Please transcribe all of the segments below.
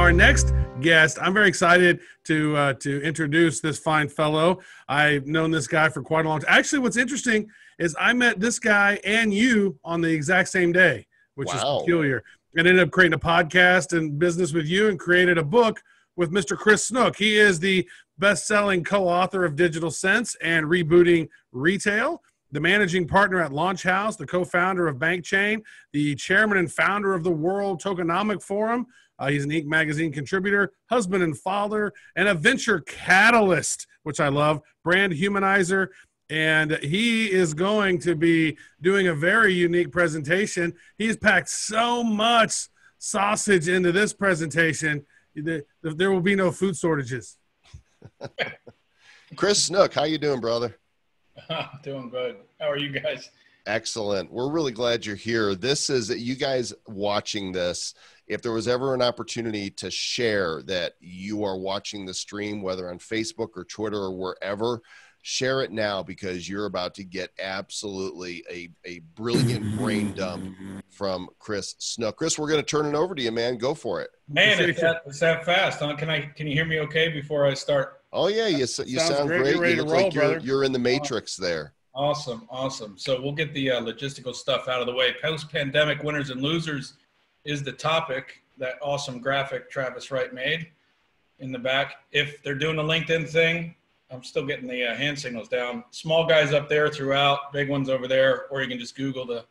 our next guest. I'm very excited to introduce this fine fellow. I've known this guy for quite a long time. Actually, what's interesting is I met this guy and you on the exact same day, which is peculiar. And ended up creating a podcast and business with you and created a book with Mr. Chris Snook. He is the best-selling co-author of Digital Sense and Rebooting Retail, the managing partner at Launch House, the co-founder of Bank Chain, the chairman and founder of the World Tokenomic Forum. He's an Inc. magazine contributor, husband and father, and a venture catalyst, which I love, brand humanizer. And he is going to be doing a very unique presentation. He's packed so much sausage into this presentation, there will be no food shortages. Chris Snook, how you doing, brother? Doing good. How are you guys? Excellent. We're really glad you're here. This is you guys watching this. If there was ever an opportunity to share that you are watching the stream, whether on Facebook or Twitter or wherever, share it now, because you're about to get absolutely a brilliant brain dump from Chris Snook. Chris, we're going to turn it over to you, man. Go for it. Man, it's that fast, huh? Can you hear me okay before I start? Oh yeah, you sound great. You look like you're in the Matrix there. Awesome. So we'll get the logistical stuff out of the way. Post-pandemic winners and losers is the topic. That awesome graphic Travis Wright made in the back. If they're doing the LinkedIn thing, I'm still getting the hand signals down. Small guys up there throughout, big ones over there, or you can just Google the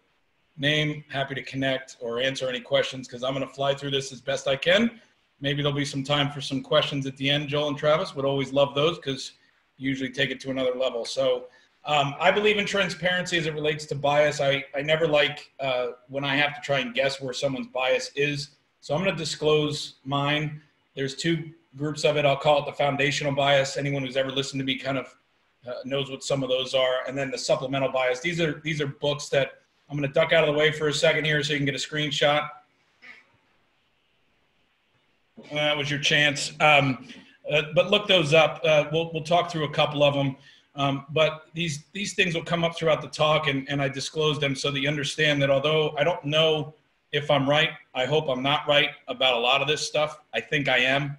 name. Happy to connect or answer any questions, because I'm going to fly through this as best I can. Maybe there'll be some time for some questions at the end. Joel and Travis would always love those, because you usually take it to another level. So I believe in transparency as it relates to bias. I never like when I have to try and guess where someone's bias is. So I'm going to disclose mine. There's two groups of it. I'll call it the foundational bias. Anyone who's ever listened to me kind of knows what some of those are. And then the supplemental bias. These are books that I'm going to duck out of the way for a second here so you can get a screenshot. That was your chance. But look those up. We'll talk through a couple of them. But these things will come up throughout the talk, and I disclose them so that you understand that although I don't know if I'm right, I hope I'm not right about a lot of this stuff. I think I am.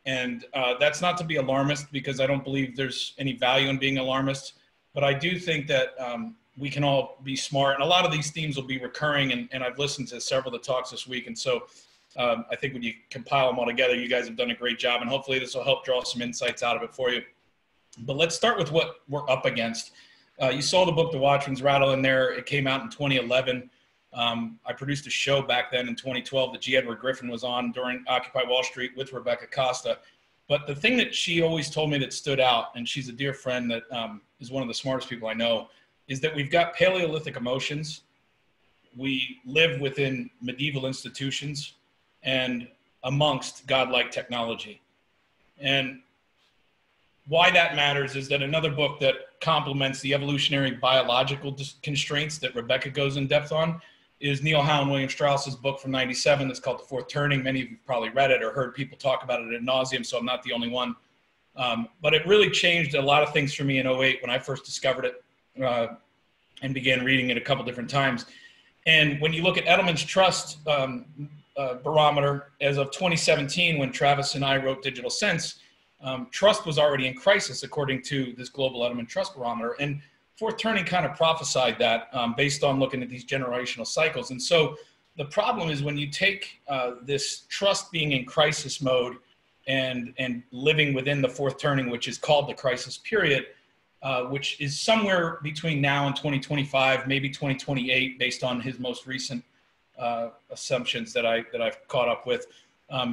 And that's not to be alarmist, because I don't believe there's any value in being alarmist. But I do think that we can all be smart. And a lot of these themes will be recurring, and I've listened to several of the talks this week. And so I think when you compile them all together, you guys have done a great job. And hopefully this will help draw some insights out of it for you. But let's start with what we're up against. You saw the book, The Watchman's Rattle, in there. It came out in 2011. I produced a show back then in 2012 that G. Edward Griffin was on during Occupy Wall Street with Rebecca Costa. But the thing that she always told me that stood out, and she's a dear friend that is one of the smartest people I know, is that we've got Paleolithic emotions. We live within medieval institutions and amongst godlike technology. And why that matters is that another book that complements the evolutionary biological constraints that Rebecca goes in depth on is Neil Howe and William Strauss's book from '97 that's called The Fourth Turning. Many of you have probably read it or heard people talk about it ad nauseum, so I'm not the only one. But it really changed a lot of things for me in '08 when I first discovered it and began reading it a couple different times. And when you look at Edelman's Trust barometer as of 2017, when Travis and I wrote Digital Sense, trust was already in crisis according to this global Edelman Trust barometer. And Fourth Turning kind of prophesied that based on looking at these generational cycles. And so the problem is when you take this trust being in crisis mode and living within the fourth turning, which is called the crisis period, which is somewhere between now and 2025, maybe 2028, based on his most recent assumptions that I've caught up with,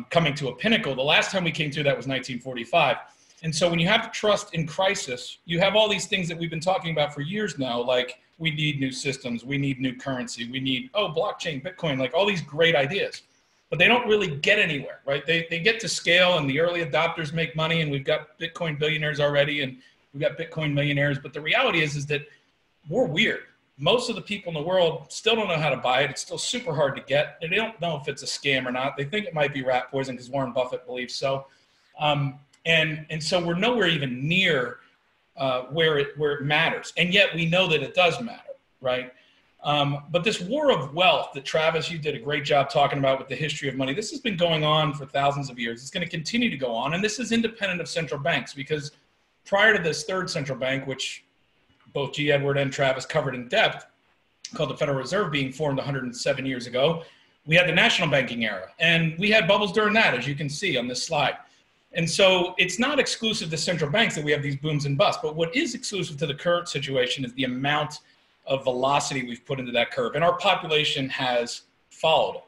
coming to a pinnacle. The last time we came through that was 1945. And so when you have trust in crisis, you have all these things that we've been talking about for years now, like we need new systems, we need new currency, we need, blockchain, Bitcoin, like all these great ideas. But they don't really get anywhere, right? They get to scale and the early adopters make money, and we've got Bitcoin billionaires already and we've got Bitcoin millionaires. But the reality is that we're weird. Most of the people in the world still don't know how to buy it. It's still super hard to get. They don't know if it's a scam or not. They think it might be rat poison because Warren Buffett believes so. And so we're nowhere even near where it matters. And yet we know that it does matter, right? But this war of wealth that Travis, you did a great job talking about with the history of money, this has been going on for thousands of years. It's going to continue to go on. And this is independent of central banks, because prior to this third central bank, which both G. Edward and Travis covered in depth, called the Federal Reserve, being formed 107 years ago, we had the national banking era. And we had bubbles during that, as you can see on this slide. And so it's not exclusive to central banks that we have these booms and busts. But what is exclusive to the current situation is the amount of velocity we've put into that curve. And our population has followed it.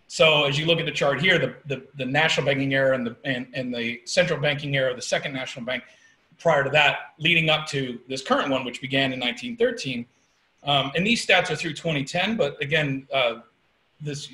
So as you look at the chart here, the national banking era and the central banking era, the second national bank, prior to that, leading up to this current one, which began in 1913. And these stats are through 2010, but again,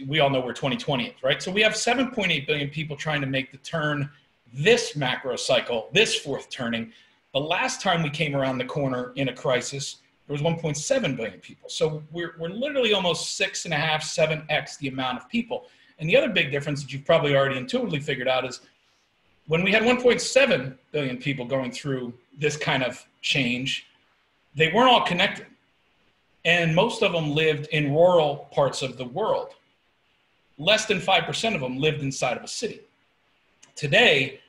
we all know where 2020 is, right? So we have 7.8 billion people trying to make the turn this macro cycle, this fourth turning. The last time we came around the corner in a crisis, there was 1.7 billion people. So we're literally almost 6.5, 7x the amount of people. And the other big difference that you've probably already intuitively figured out is when we had 1.7 billion people going through this kind of change, they weren't all connected. And most of them lived in rural parts of the world. Less than 5% of them lived inside of a city. Today,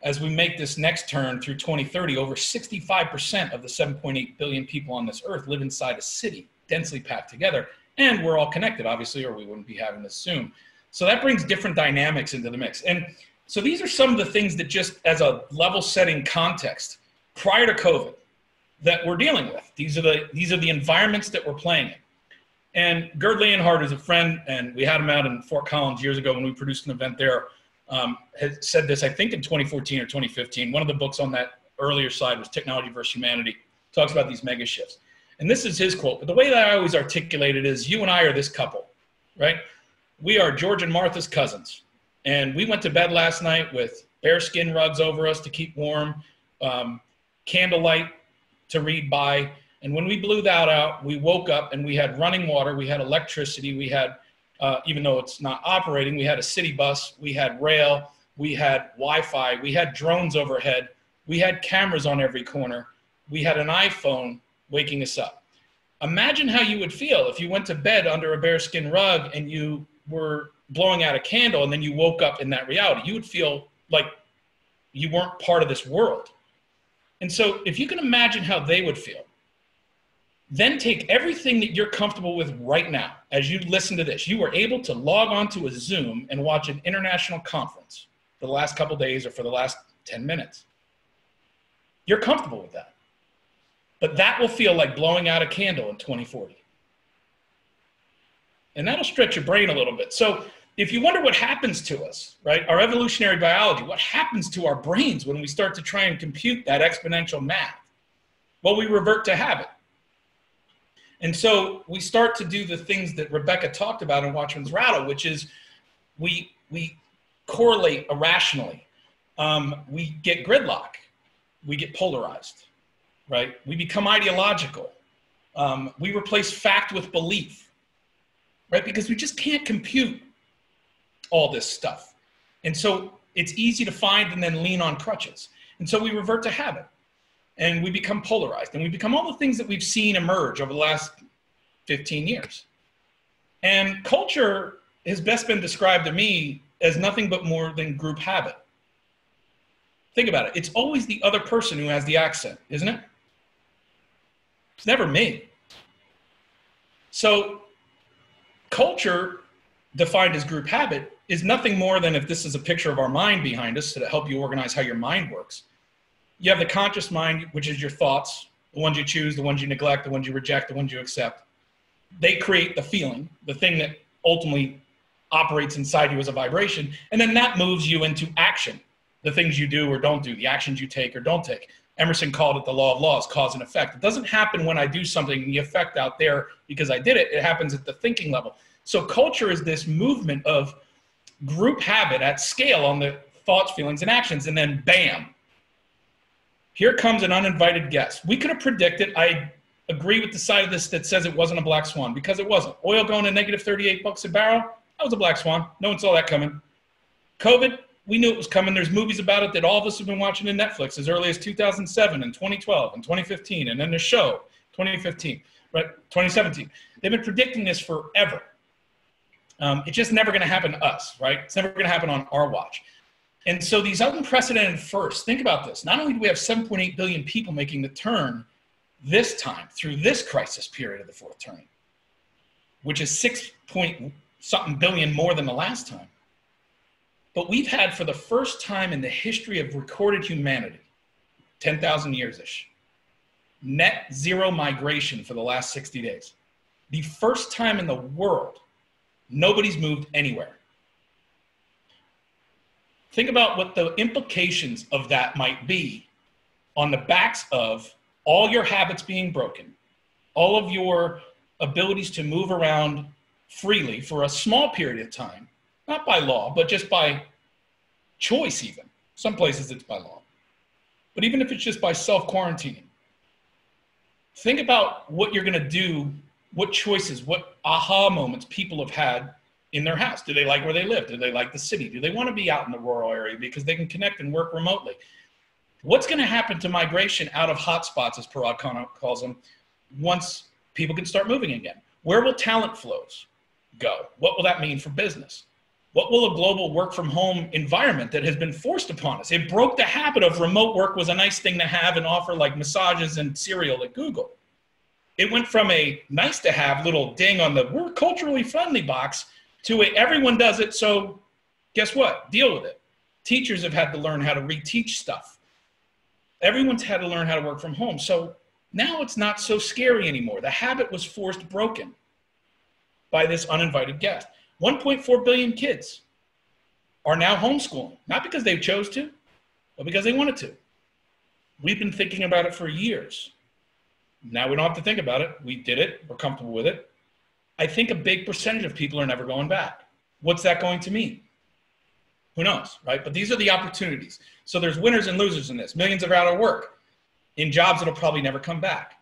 as we make this next turn through 2030, over 65% of the 7.8 billion people on this earth live inside a city, densely packed together. And we're all connected, obviously, or we wouldn't be having this soon. So that brings different dynamics into the mix. And so these are some of the things that, just as a level setting context, prior to COVID, that we're dealing with. These are the environments that we're playing in. And Gerd Leonhardt is a friend, and we had him out in Fort Collins years ago when we produced an event there, had said this, I think in 2014 or 2015. One of the books on that earlier side was Technology versus Humanity. Talks about these mega shifts. And this is his quote. But the way that I always articulate it is, you and I are this couple, right? We are George and Martha's cousins. And we went to bed last night with bearskin rugs over us to keep warm, candlelight to read by. And when we blew that out, we woke up and we had running water, we had electricity, we had, even though it's not operating, we had a city bus, we had rail, we had Wi-Fi, we had drones overhead, we had cameras on every corner, we had an iPhone waking us up. Imagine how you would feel if you went to bed under a bearskin rug and you were blowing out a candle and then you woke up in that reality. You would feel like you weren't part of this world. And so if you can imagine how they would feel, then take everything that you're comfortable with right now. As you listen to this, you were able to log on to a Zoom and watch an international conference for the last couple of days or for the last 10 minutes. You're comfortable with that. But that will feel like blowing out a candle in 2040. And that'll stretch your brain a little bit. So if you wonder what happens to us, right, our evolutionary biology, what happens to our brains when we start to try and compute that exponential math? Well, we revert to habit. And so we start to do the things that Rebecca talked about in Watchman's Rattle, which is we correlate irrationally. We get gridlock. We get polarized, right? We become ideological. We replace fact with belief, right? Because we just can't compute all this stuff. And so it's easy to find and then lean on crutches. And so we revert to habit. And we become polarized, and we become all the things that we've seen emerge over the last 15 years. And culture has best been described to me as nothing but more than group habit. Think about it. It's always the other person who has the accent, isn't it? It's never me. So culture, defined as group habit, is nothing more than, if this is a picture of our mind behind us to help you organize how your mind works. You have the conscious mind, which is your thoughts, the ones you choose, the ones you neglect, the ones you reject, the ones you accept. They create the feeling, the thing that ultimately operates inside you as a vibration. And then that moves you into action, the things you do or don't do, the actions you take or don't take. Emerson called it the law of laws, cause and effect. It doesn't happen when I do something and the effect out there because I did it. It happens at the thinking level. So culture is this movement of group habit at scale on the thoughts, feelings, and actions. And then bam, here comes an uninvited guest. We could have predicted. I agree with the side of this that says it wasn't a black swan, because it wasn't. Oil going to negative 38 bucks a barrel, that was a black swan. No one saw that coming. COVID, we knew it was coming. There's movies about it that all of us have been watching in Netflix as early as 2007 and 2012 and 2015, and then the show 2015, right? 2017. They've been predicting this forever. It's just never going to happen to us, right? It's never going to happen on our watch. And so these unprecedented firsts, think about this. Not only do we have 7.8 billion people making the turn this time through this crisis period of the fourth turning, which is 6-point-something billion more than the last time. But we've had, for the first time in the history of recorded humanity, 10,000 years-ish, net zero migration for the last 60 days. The first time in the world, nobody's moved anywhere. Think about what the implications of that might be on the backs of all your habits being broken, all of your abilities to move around freely for a small period of time, not by law, but just by choice even. Some places it's by law. But even if it's just by self-quarantining, think about what you're going to do, what choices, what aha moments people have had in their house. Do they like where they live? Do they like the city? Do they want to be out in the rural area because they can connect and work remotely? What's going to happen to migration out of hotspots, as Parag calls them, once people can start moving again? Where will talent flows go? What will that mean for business? What will a global work from home environment that has been forced upon us? It broke the habit of remote work was a nice thing to have and offer, like massages and cereal at Google. It went from a nice to have little ding on the we're culturally friendly box to a everyone does it, so guess what? Deal with it. Teachers have had to learn how to reteach stuff. Everyone's had to learn how to work from home. So now it's not so scary anymore. The habit was forced broken by this uninvited guest. 1.4 billion kids are now homeschooling, not because they chose to, but because they wanted to. We've been thinking about it for years. Now we don't have to think about it. We did it. We're comfortable with it. I think a big percentage of people are never going back. What's that going to mean? Who knows, right? But these are the opportunities. So there's winners and losers in this. Millions are out of work in jobs that'll probably never come back.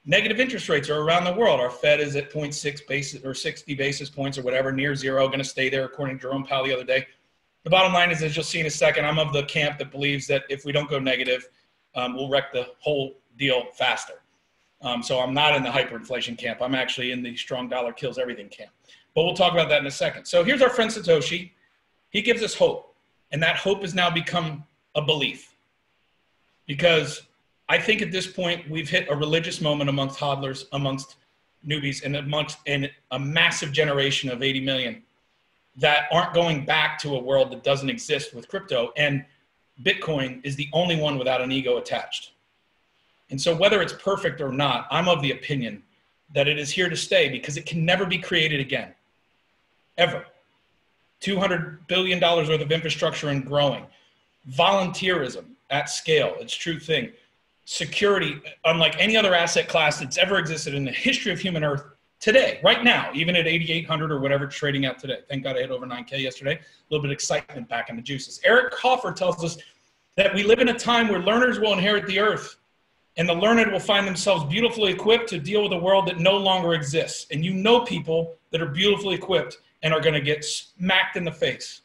Negative interest rates are around the world. Our Fed is at 0.6 basis or 60 basis points or whatever, near zero, going to stay there, according to Jerome Powell the other day. The bottom line is, as you'll see in a second, I'm of the camp that believes that if we don't go negative, we'll wreck the whole deal faster. So I'm not in the hyperinflation camp. I'm actually in the strong dollar kills everything camp. But we'll talk about that in a second. So here's our friend Satoshi. He gives us hope. And that hope has now become a belief. Because I think at this point, we've hit a religious moment amongst hodlers, amongst newbies, and amongst a massive generation of 80 million that aren't going back to a world that doesn't exist with crypto. And Bitcoin is the only one without an ego attached. And so whether it's perfect or not, I'm of the opinion that it is here to stay because it can never be created again, ever. $200 billion worth of infrastructure and growing. Volunteerism at scale, it's a true thing. Security, unlike any other asset class that's ever existed in the history of human earth today, right now, even at 8,800 or whatever it's trading out today. Thank God I hit over 9K yesterday. A little bit of excitement back in the juices. Eric Hoffer tells us that we live in a time where learners will inherit the earth. And the learned will find themselves beautifully equipped to deal with a world that no longer exists. And you know people that are beautifully equipped and are going to get smacked in the face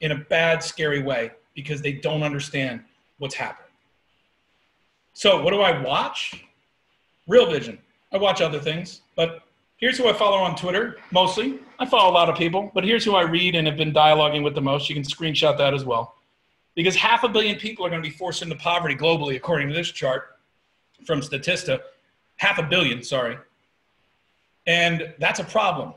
in a bad, scary way because they don't understand what's happening. So what do I watch? Real Vision. I watch other things, but here's who I follow on Twitter, mostly. I follow a lot of people, but here's who I read and have been dialoguing with the most. You can screenshot that as well. Because 500 million people are going to be forced into poverty globally, according to this chart from Statista. 500 million, sorry. And that's a problem.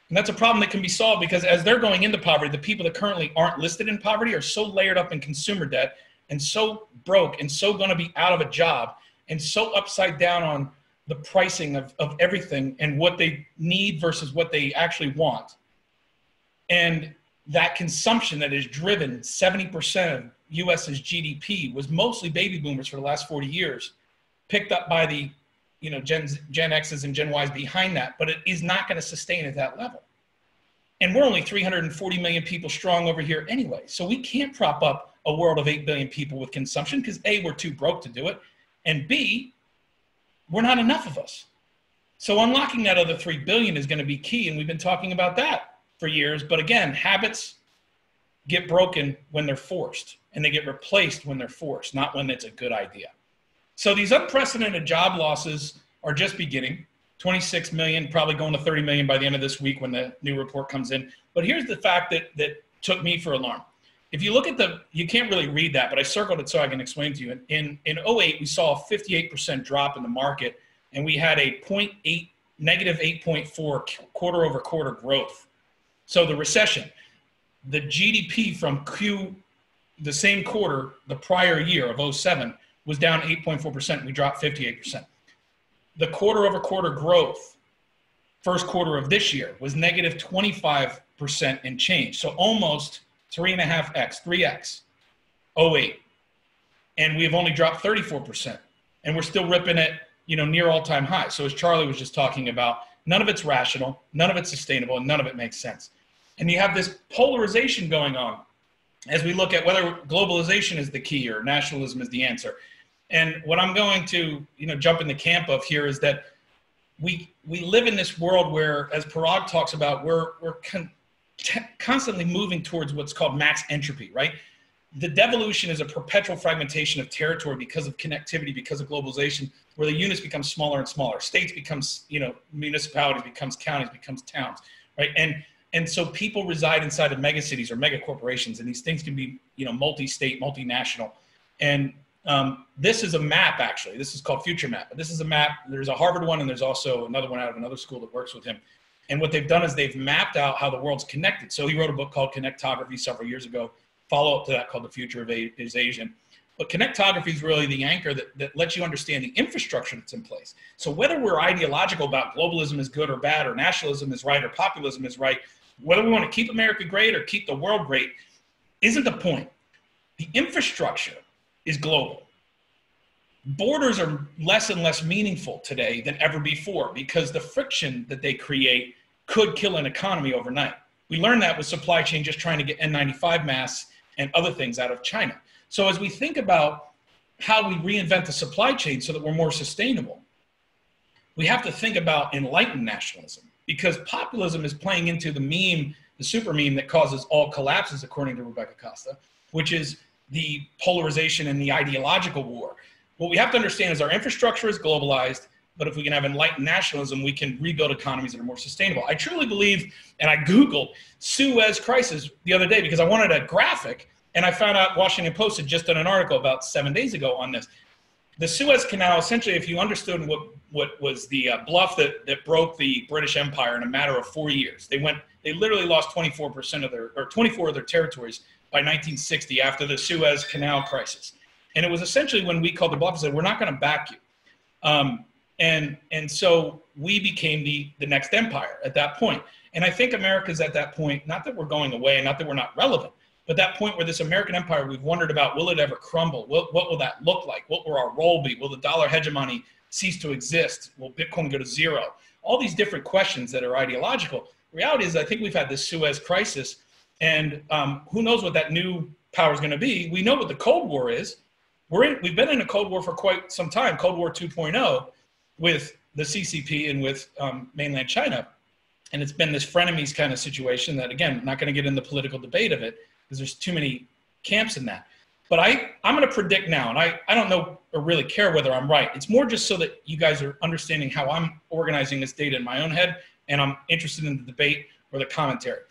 And that's a problem that can be solved because as they're going into poverty, the people that currently aren't listed in poverty are so layered up in consumer debt and so broke and so going to be out of a job and so upside down on the pricing of everything and what they need versus what they actually want. And that consumption that is driven 70% of US's GDP was mostly baby boomers for the last 40 years, picked up by the Gen X's and Gen Y's behind that, but it is not going to sustain at that level. And we're only 340 million people strong over here anyway. So we can't prop up a world of 8 billion people with consumption because A, we're too broke to do it. And B, we're not enough of us. So unlocking that other 3 billion is going to be key. And we've been talking about that for years. But again, habits get broken when they're forced and they get replaced when they're forced, not when it's a good idea. So these unprecedented job losses are just beginning. 26 million, probably going to 30 million by the end of this week when the new report comes in. But here's the fact that took me for alarm. If you look at you can't really read that, but I circled it so I can explain to you. In 08, we saw a 58% drop in the market, and we had a negative 8.4 quarter over quarter growth. So the recession, the GDP from the same quarter, the prior year of 07, was down 8.4%. We dropped 58%. The quarter over quarter growth, first quarter of this year, was negative 25% and change. So almost 3.5x, 3x, 08. And we've only dropped 34%. And we're still ripping it, near all-time highs. So as Charlie was just talking about, none of it's rational, none of it's sustainable, and none of it makes sense. And you have this polarization going on as we look at whether globalization is the key or nationalism is the answer. And what I'm going to, jump in the camp of here is that we live in this world where, as Parag talks about, we're constantly moving towards what's called max entropy, right? The devolution is a perpetual fragmentation of territory because of connectivity, because of globalization, where the units become smaller and smaller. States becomes, municipalities becomes counties, becomes towns, right? And so people reside inside of mega cities or mega corporations, and these things can be, multi-state, multinational. And this is a map, actually. This is called Future Map. But this is a map. There's a Harvard one, and there's also another one out of another school that works with him. And what they've done is they've mapped out how the world's connected. So he wrote a book called Connectography several years ago, follow-up to that called The Future is Asian. But connectography is really the anchor that lets you understand the infrastructure that's in place. So whether we're ideological about globalism is good or bad, or nationalism is right, or populism is right, whether we want to keep America great or keep the world great, isn't the point. The infrastructure is global. Borders are less and less meaningful today than ever before because the friction that they create could kill an economy overnight. We learned that with supply chain just trying to get N95 masks and other things out of China. So as we think about how we reinvent the supply chain so that we're more sustainable, we have to think about enlightened nationalism, because populism is playing into the meme, the super meme that causes all collapses, according to Rebecca Costa, which is the polarization and the ideological war. What we have to understand is our infrastructure is globalized, but if we can have enlightened nationalism, we can rebuild economies that are more sustainable. I truly believe, and I Googled Suez crisis the other day because I wanted a graphic, and I found out Washington Post had just done an article about 7 days ago on this. The Suez Canal, essentially, if you understood what was the bluff that broke the British Empire in a matter of 4 years, they literally lost 24 of their territories by 1960 after the Suez Canal crisis. And it was essentially when we called the bluff and said, we're not going to back you. And so we became the next empire at that point. And I think America's at that point, not that we're going away, not that we're not relevant, but that point where this American empire, we've wondered about, will it ever crumble? What will that look like? What will our role be? Will the dollar hegemony cease to exist? Will Bitcoin go to zero? All these different questions that are ideological. The reality is I think we've had this Suez crisis, and who knows what that new power is going to be. We know what the Cold War is. We've been in a Cold War for quite some time, Cold War 2.0, with the CCP and with mainland China. And it's been this frenemies kind of situation that, again, I'm not going to get into the political debate of it because there's too many camps in that. But I'm going to predict now, and I don't know or really care whether I'm right. It's more just so that you guys are understanding how I'm organizing this data in my own head, and I'm interested in the debate or the commentary.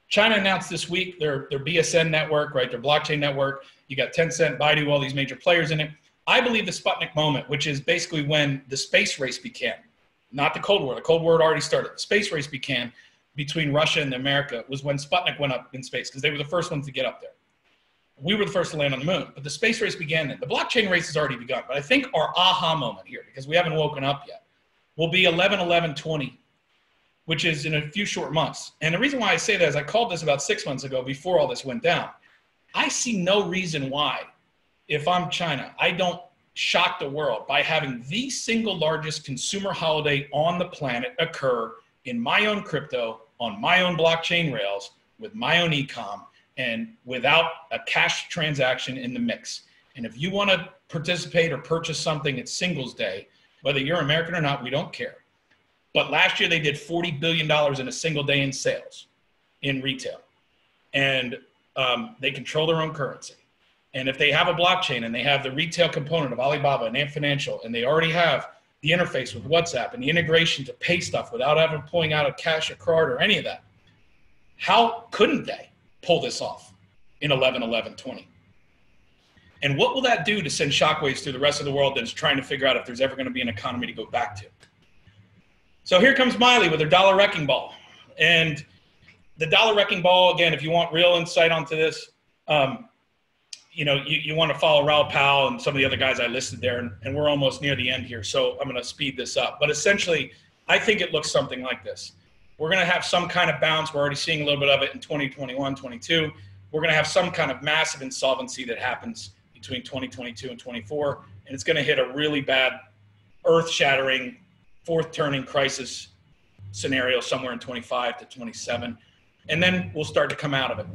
China announced this week their BSN network, right, their blockchain network. You got Tencent, Baidu, all these major players in it. I believe the Sputnik moment, which is basically when the space race began, not the Cold War. The Cold War had already started. The space race began between Russia and America was when Sputnik went up in space because they were the first ones to get up there. We were the first to land on the moon, but the space race began then. The blockchain race has already begun, but I think our aha moment here, because we haven't woken up yet, will be 11/11/20, which is in a few short months. And the reason why I say that is I called this about 6 months ago before all this went down. I see no reason why, if I'm China, I don't shock the world by having the single largest consumer holiday on the planet occur in my own crypto, on my own blockchain rails, with my own e-com, and without a cash transaction in the mix. And if you want to participate or purchase something at Singles Day, whether you're American or not, we don't care. But last year they did $40 billion in a single day in sales in retail. And they control their own currency. And if they have a blockchain and they have the retail component of Alibaba and Ant Financial, and they already have the interface with WhatsApp and the integration to pay stuff without ever pulling out a cash or card or any of that. How couldn't they pull this off in 11/11/20? And what will that do to send shockwaves through the rest of the world that's trying to figure out if there's ever going to be an economy to go back to? So here comes Miley with her dollar wrecking ball. And the dollar wrecking ball, again, if you want real insight onto this, you know, you want to follow Raoul Pal and some of the other guys I listed there, and we're almost near the end here, so I'm going to speed this up. But essentially, I think it looks something like this. We're going to have some kind of bounce. We're already seeing a little bit of it in 2021, 22. We're going to have some kind of massive insolvency that happens between 2022 and 24, and it's going to hit a really bad, earth-shattering, fourth-turning crisis scenario somewhere in 25 to 27, and then we'll start to come out of it.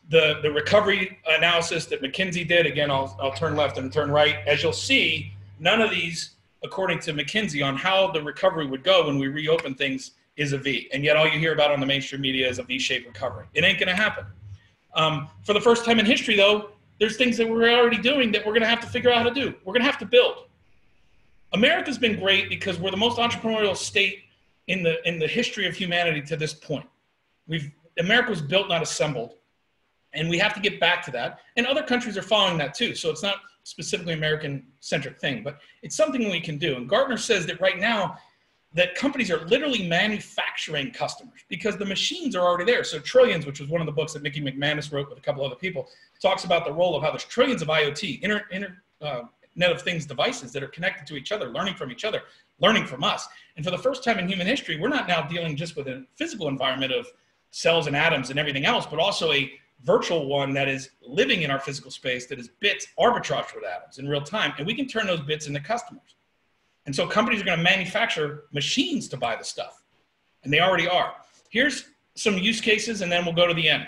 The recovery analysis that McKinsey did, again, I'll turn left and turn right. As you'll see, none of these, according to McKinsey, on how the recovery would go when we reopen things is a V. And yet all you hear about on the mainstream media is a V-shaped recovery. It ain't going to happen. For the first time in history, though, there's things that we're already doing that we're going to have to figure out how to do. We're going to have to build. America's been great because we're the most entrepreneurial state in the history of humanity to this point. America was built, not assembled. And we have to get back to that. And other countries are following that too. So it's not specifically American-centric thing, but it's something we can do. And Gartner says that right now, that companies are literally manufacturing customers because the machines are already there. So Trillions, which was one of the books that Mickey McManus wrote with a couple other people, talks about the role of how there's trillions of IoT, Internet of Things devices that are connected to each other, learning from each other, learning from us. And for the first time in human history, we're not now dealing just with a physical environment of cells and atoms and everything else, but also a virtual one that is living in our physical space that is bits arbitraged with atoms in real time. And we can turn those bits into customers. And so companies are going to manufacture machines to buy the stuff. And they already are. Here's some use cases, and then we'll go to the end.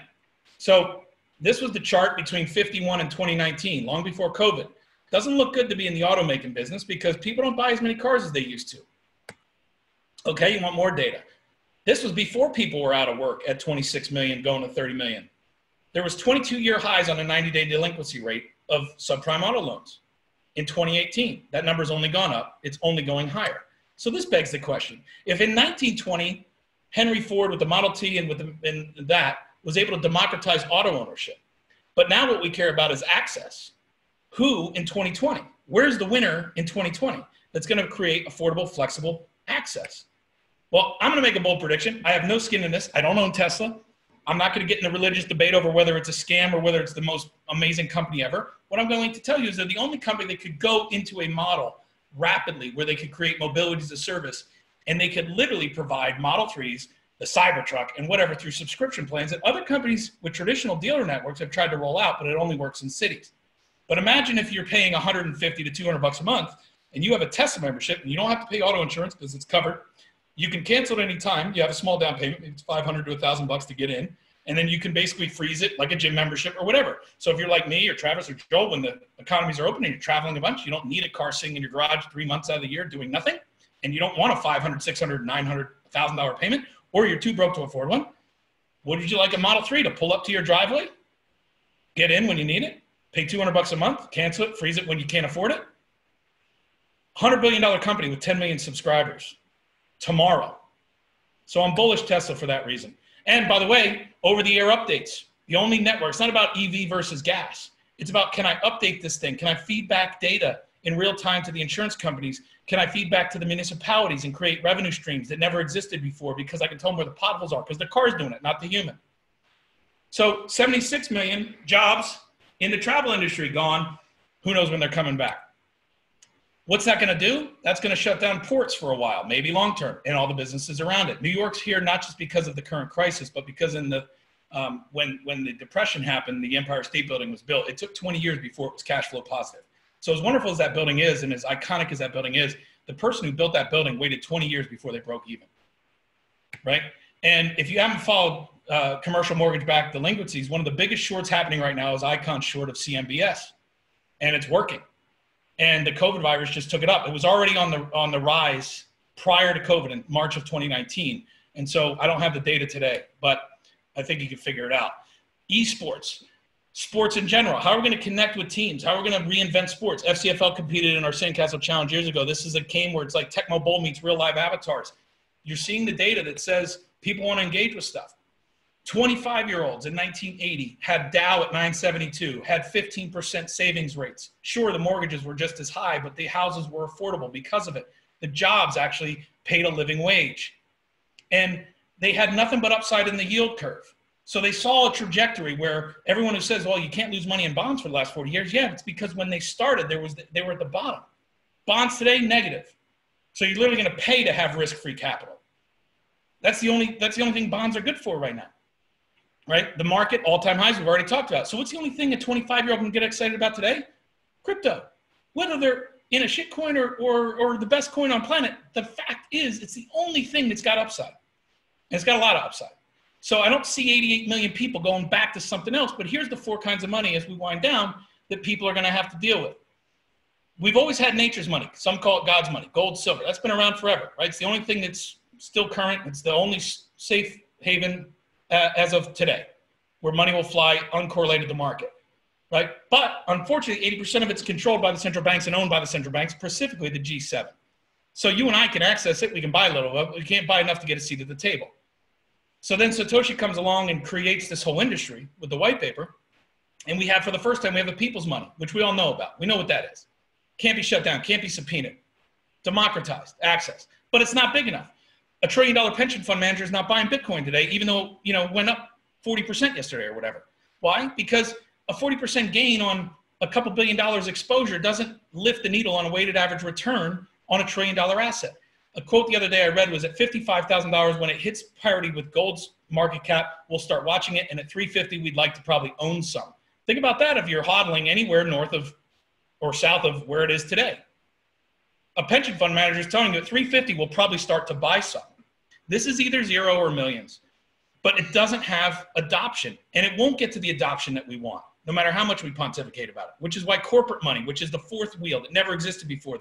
So this was the chart between 51 and 2019, long before COVID. Doesn't look good to be in the automaking business because people don't buy as many cars as they used to. Okay, you want more data. This was before people were out of work at 26 million going to 30 million. There was 22-year highs on a 90-day delinquency rate of subprime auto loans. In 2018, that number's only gone up. It's only going higher. So this begs the question. If in 1920, Henry Ford with the Model T and that was able to democratize auto ownership, but now what we care about is access. Who in 2020? Where's the winner in 2020 that's going to create affordable, flexible access? Well, I'm going to make a bold prediction. I have no skin in this. I don't own Tesla. I'm not going to get in a religious debate over whether it's a scam or whether it's the most amazing company ever. What I'm going to tell you is that the only company that could go into a model rapidly where they could create mobility as a service and they could literally provide Model 3s, the Cybertruck, and whatever through subscription plans that other companies with traditional dealer networks have tried to roll out, but it only works in cities. But imagine if you're paying $150 to $200 a month and you have a Tesla membership and you don't have to pay auto insurance because it's covered. You can cancel at any time. You have a small down payment. It's $500 to $1,000 to get in. And then you can basically freeze it like a gym membership or whatever. So if you're like me or Travis or Joel, when the economies are open and you're traveling a bunch, you don't need a car sitting in your garage 3 months out of the year doing nothing. And you don't want a $500, $600, $900, $1,000 payment, or you're too broke to afford one. Would you like a Model 3 to pull up to your driveway, get in when you need it, pay $200 a month, cancel it, freeze it when you can't afford it? $100 billion company with 10 million subscribers tomorrow. So I'm bullish Tesla for that reason. And by the way, over-the-air updates. The only network, it's not about EV versus gas. It's about, can I update this thing? Can I feed back data in real time to the insurance companies? Can I feed back to the municipalities and create revenue streams that never existed before because I can tell them where the potholes are because the car's doing it, not the human. So 76 million jobs in the travel industry gone. Who knows when they're coming back? What's that going to do? That's going to shut down ports for a while, maybe long-term, and all the businesses around it. New York's here not just because of the current crisis, but because in the when the Depression happened, the Empire State Building was built. It took 20 years before it was cash flow positive. So as wonderful as that building is, and as iconic as that building is, the person who built that building waited 20 years before they broke even, right? And if you haven't followed commercial mortgage-backed delinquencies, one of the biggest shorts happening right now is Icon's short of CMBS, and it's working. And the COVID virus just took it up. It was already on the rise prior to COVID in March of 2019. And so I don't have the data today, but I think you can figure it out. Esports. Sports in general. How are we going to connect with teams? How are we going to reinvent sports? FCFL competed in our Sandcastle Challenge years ago. This is a game where it's like Tecmo Bowl meets real live avatars. You're seeing the data that says people want to engage with stuff. 25-year-olds in 1980 had Dow at 972, had 15% savings rates. Sure, the mortgages were just as high, but the houses were affordable because of it. The jobs actually paid a living wage. And they had nothing but upside in the yield curve. So they saw a trajectory where everyone who says, well, you can't lose money in bonds for the last 40 years. Yeah, it's because when they started, they were at the bottom. Bonds today, negative. So you're literally going to pay to have risk-free capital. That's the only thing bonds are good for right now. Right? The market, all-time highs, we've already talked about. So what's the only thing a 25-year-old can get excited about today? Crypto. Whether they're in a shit coin or the best coin on planet, the fact is it's the only thing that's got upside. And it's got a lot of upside. So I don't see 88 million people going back to something else, but here's the 4 kinds of money as we wind down that people are going to have to deal with. We've always had nature's money. Some call it God's money, gold, silver. That's been around forever, right? It's the only thing that's still current. It's the only safe haven as of today, where money will fly uncorrelated to market, right? But unfortunately, 80% of it's controlled by the central banks and owned by the central banks, specifically the G7. So you and I can access it. We can buy a little of it. We can't buy enough to get a seat at the table. So then Satoshi comes along and creates this whole industry with the white paper. And we have, for the first time, we have the people's money, which we all know about. We know what that is. Can't be shut down, can't be subpoenaed, democratized access, but it's not big enough. $1 trillion pension fund manager is not buying Bitcoin today, even though, it went up 40% yesterday or whatever. Why? Because a 40% gain on a couple $1 billion exposure doesn't lift the needle on a weighted average return on $1 trillion asset. A quote the other day I read was at $55,000, when it hits parity with gold's market cap, we'll start watching it. And at $350, we'd like to probably own some. Think about that if you're hodling anywhere north of or south of where it is today. A pension fund manager is telling you at $350, we'll probably start to buy some. This is either zero or millions, but it doesn't have adoption, and it won't get to the adoption that we want, no matter how much we pontificate about it, which is why corporate money, which is the fourth wheel that never existed before,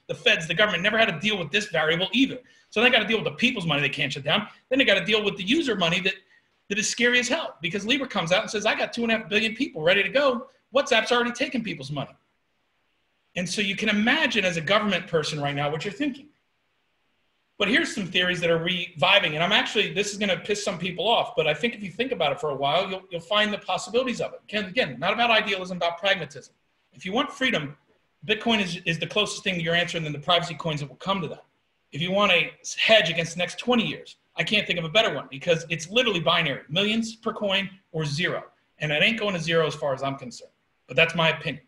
the feds, the government never had to deal with this variable either. So they got to deal with the people's money they can't shut down. Then they got to deal with the user money that is scary as hell, because Libra comes out and says, I got 2.5 billion people ready to go. WhatsApp's already taken people's money. And so you can imagine as a government person right now what you're thinking. But here's some theories that are reviving. And this is going to piss some people off, but I think if you think about it for a while, you'll find the possibilities of it. Again, not about idealism, about pragmatism. If you want freedom, Bitcoin is the closest thing to your answer, and then the privacy coins that will come to that. If you want a hedge against the next 20 years, I can't think of a better one, because it's literally binary, millions per coin or zero. And it ain't going to zero as far as I'm concerned, but that's my opinion.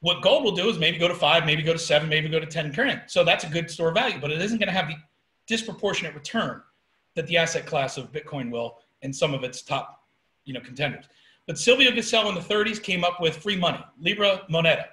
What gold will do is maybe go to 5, maybe go to 7, maybe go to 10 current. So that's a good store of value, but it isn't going to have the disproportionate return that the asset class of Bitcoin will and some of its top, contenders. But Silvio Gesell in the 30s came up with free money, Libra Moneta.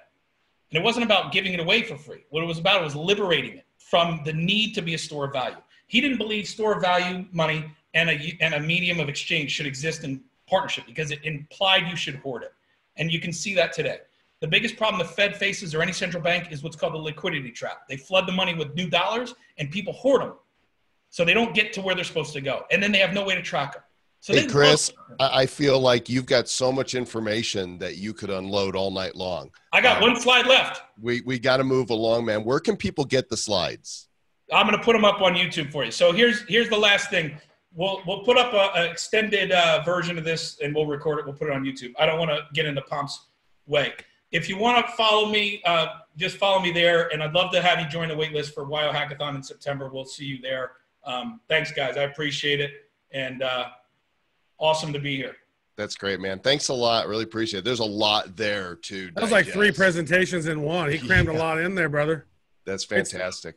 And it wasn't about giving it away for free. What it was about was liberating it from the need to be a store of value. He didn't believe store of value money and a medium of exchange should exist in partnership, because it implied you should hoard it. And you can see that today. The biggest problem the Fed faces, or any central bank, is what's called the liquidity trap. They flood the money with new dollars and people hoard them. So they don't get to where they're supposed to go. And then they have no way to track them. So hey, Chris, I feel like you've got so much information that you could unload all night long. I got one slide left. We got to move along, man. Where can people get the slides? I'm going to put them up on YouTube for you. So here's the last thing. We'll put up an extended version of this, and we'll record it. We'll put it on YouTube. I don't want to get into Pomp's way. If you want to follow me, just follow me there. And I'd love to have you join the waitlist for YO Hackathon in September. We'll see you there. Thanks, guys. I appreciate it. And awesome to be here. That's great, man. Thanks a lot. Really appreciate it. There's a lot there to digest. That was like 3 presentations in one. He crammed a lot in there, brother. That's fantastic.